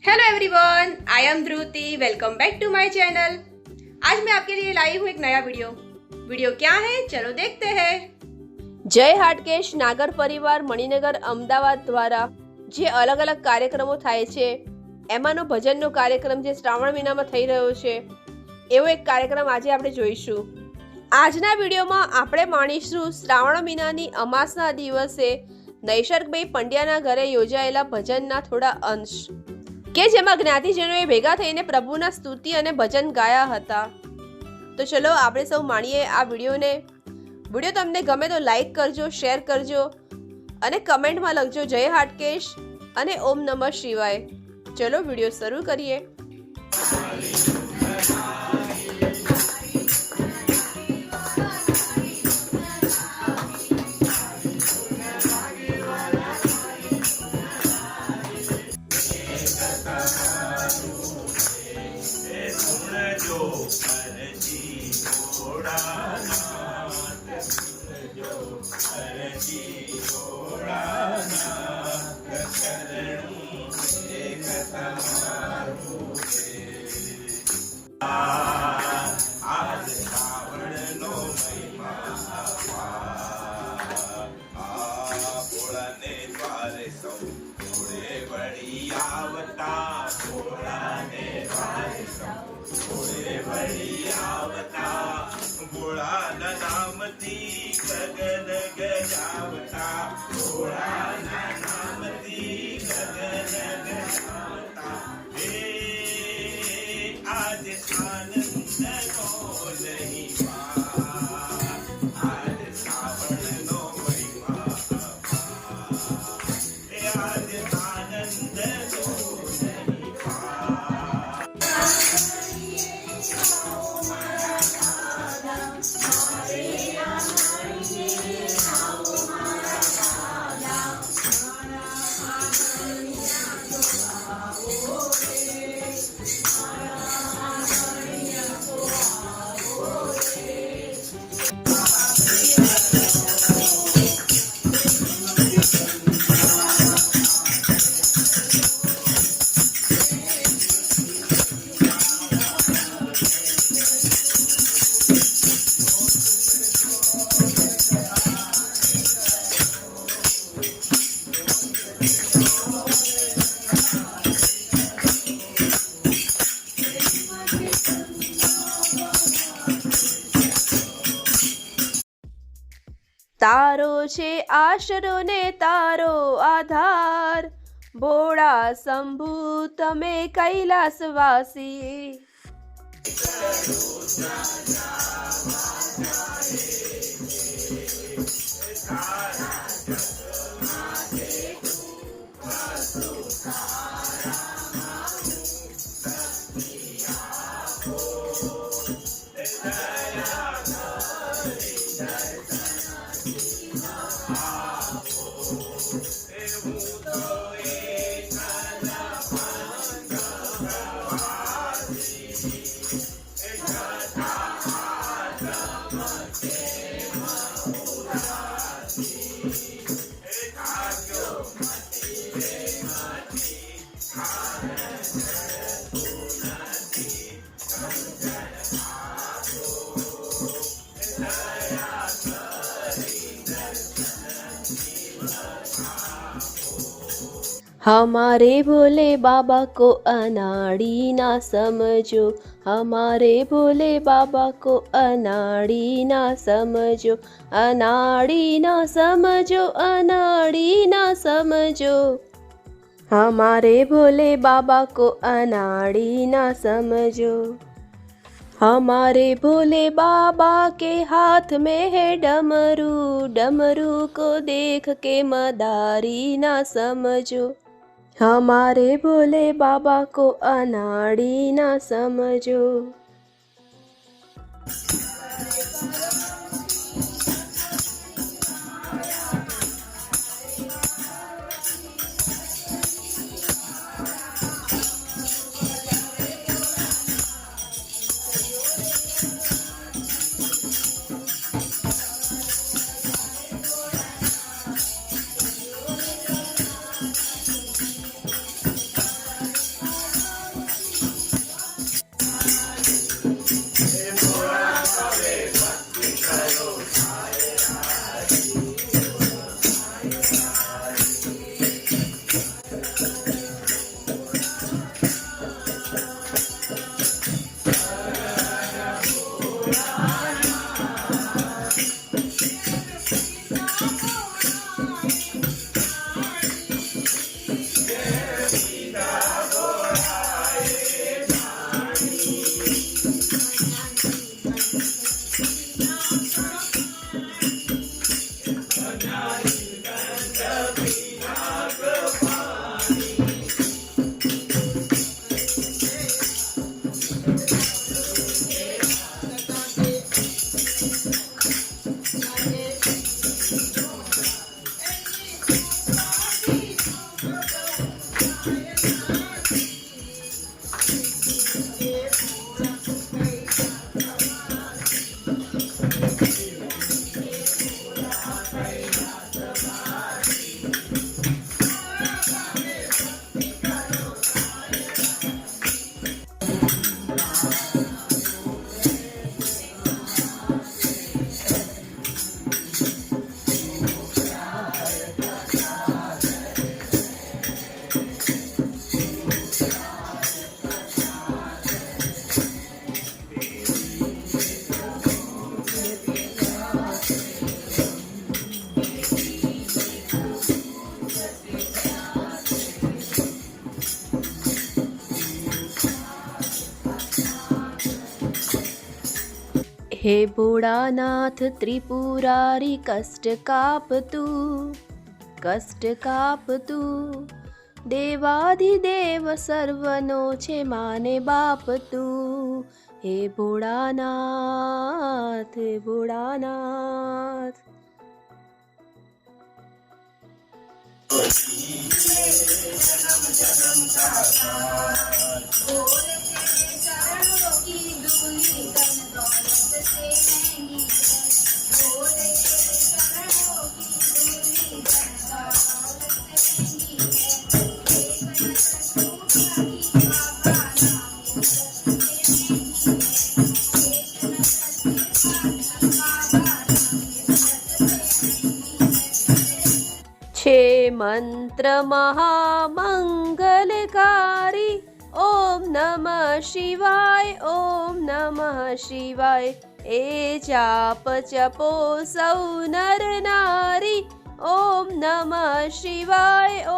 Hello everyone, I am Dhruti. Welcome back to my channel. आज मैं आपके लिए लाई हूँ एक नया वीडियो क्या है चलो देखते हैं। જય હાટકેશ નાગર પરિવાર મણિનગર અમદાવાદ દ્વારા જે અલગ અલગ કાર્યક્રમો થાય છે એમાંનો ભજનનો કાર્યક્રમ જે શ્રાવણ મહિનામાં થઈ રહ્યો છે એવો એક કાર્યક્રમ આજે આપણે જોઈશું। આજના વિડીયોમાં આપણે માણીશું શ્રાવણ મહિનાની અમાસના દિવસે નૈસર્ગભાઈ પંડ્યાના ઘરે યોજાયેલા ભજનના થોડા અંશ કે જેમાં જ્ઞાતિજનોએ ભેગા થઈને પ્રભુના સ્તુતિ અને ભજન ગાયા હતા। તો ચલો આપણે સૌ માણીએ આ વિડીયોને। વિડીયો તમને ગમે તો લાઈક કરજો, શેર કરજો અને કમેન્ટમાં લખજો જય હાટકેશ અને ઓમ નમઃ શિવાય। ચલો વિડીયો શરૂ કરીએ। તારો છે આશરો ને તારો આધાર, ભોળા શંભુ તમે કૈલાસવાસી। हमारे भोले बाबा को अनाड़ी ना समझो, हमारे भोले बाबा को अनाड़ी ना समझो, अनाड़ी ना समझो, अनाड़ी ना समझो, हमारे भोले बाबा को अनाड़ी ना समझो। हमारे भोले बाबा के हाथ में है डमरू, डमरू को देख के मदारी ना समझो, हमारे भोले बाबा को अनाड़ी ना समझो। हे भोળાનાથ ત્રિપુરારી કષ્ટ કાપતું દેવાધિદેવ સર્વનો છે માને બાપ તું હે ભોળાનાથ છે મંત્ર મહામંગલકારી ઓમ નમઃ શિવાય એ જાપ જપો સૌ નર નારી ઓમ નમઃ શિવાય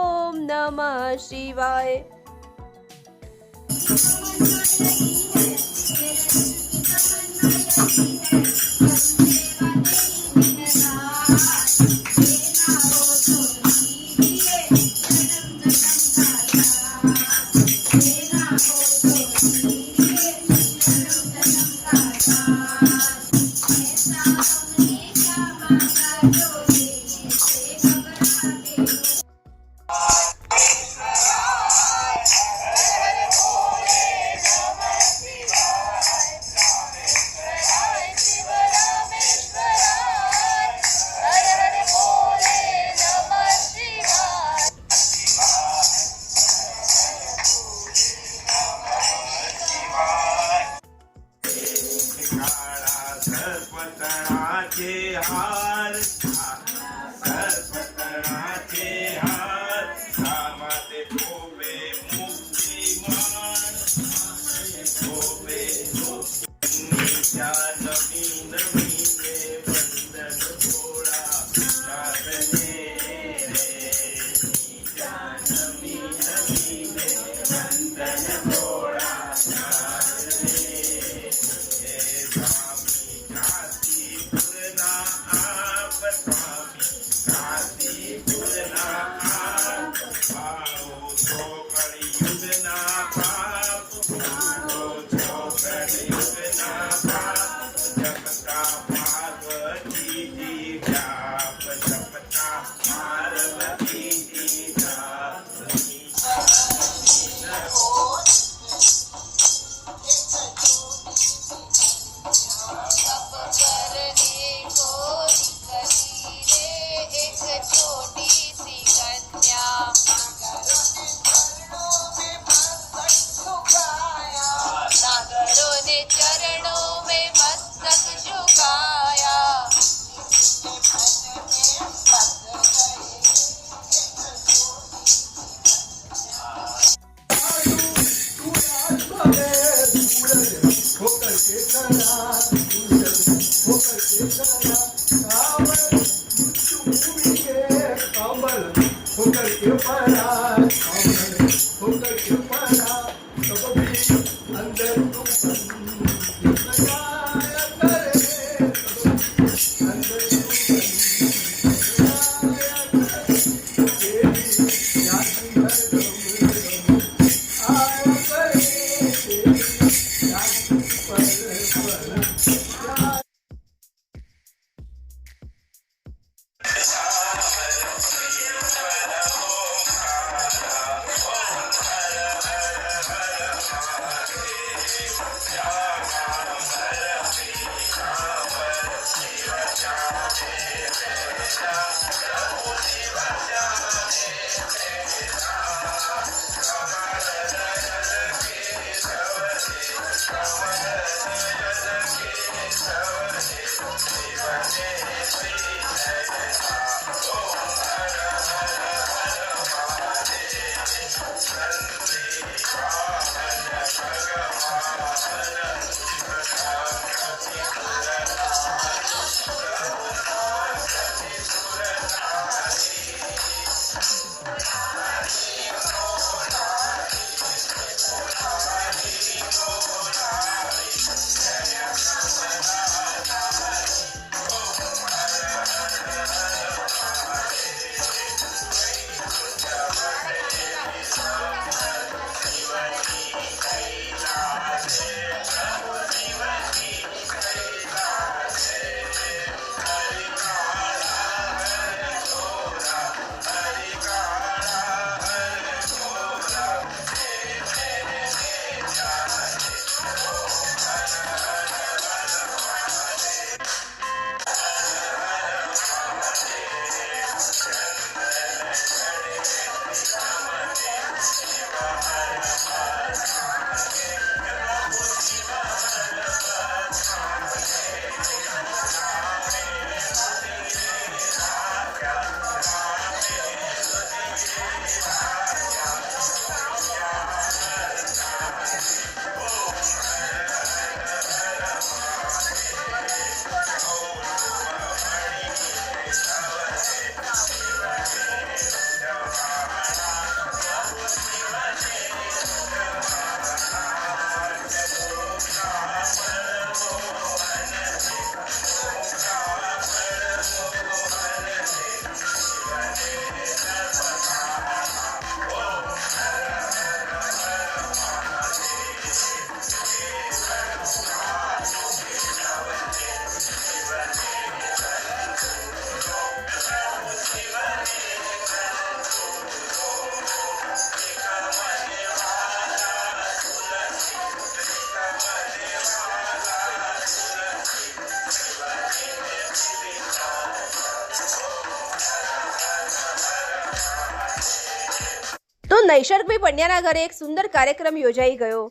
નૈસર્ગભાઈ પંડ્યાના ઘરે એક સુંદર કાર્યક્રમ યોજાઈ ગયો.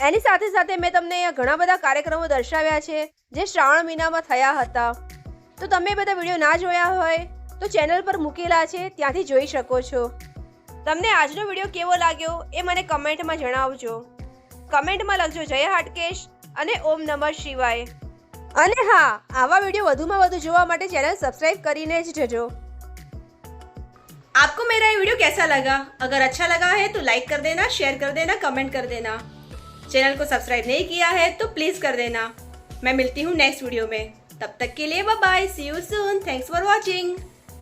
એની સાથે સાથે મેં તમને અહીંયા ઘણા બધા કાર્યક્રમો દર્શાવ્યા છે જે શ્રાવણ મહિનામાં થયા હતા. તો તમે બધા વિડીયો ના જોયા હોય તો ચેનલ પર મૂકેલા છે, ત્યાંથી જોઈ શકો છો. તમને આજનો વિડીયો કેવો લાગ્યો એ મને કમેન્ટમાં જણાવજો. કમેન્ટમાં લખજો જય હાટકેશ અને ઓમ નમઃ શિવાય. અને હા, આવા વિડીયો વધુમાં વધુ જોવા માટે ચેનલ સब्सक्राइब કરીને જ જજો. आपको मेरा ये वीडियो कैसा लगा? अगर अच्छा लगा है तो लाइक कर देना, शेयर कर देना, कमेंट कर देना. चैनल को सब्सक्राइब नहीं किया है तो प्लीज़ कर देना. मैं मिलती हूँ नेक्स्ट वीडियो में. तब तक के लिए bye bye. See you soon. Thanks for watching.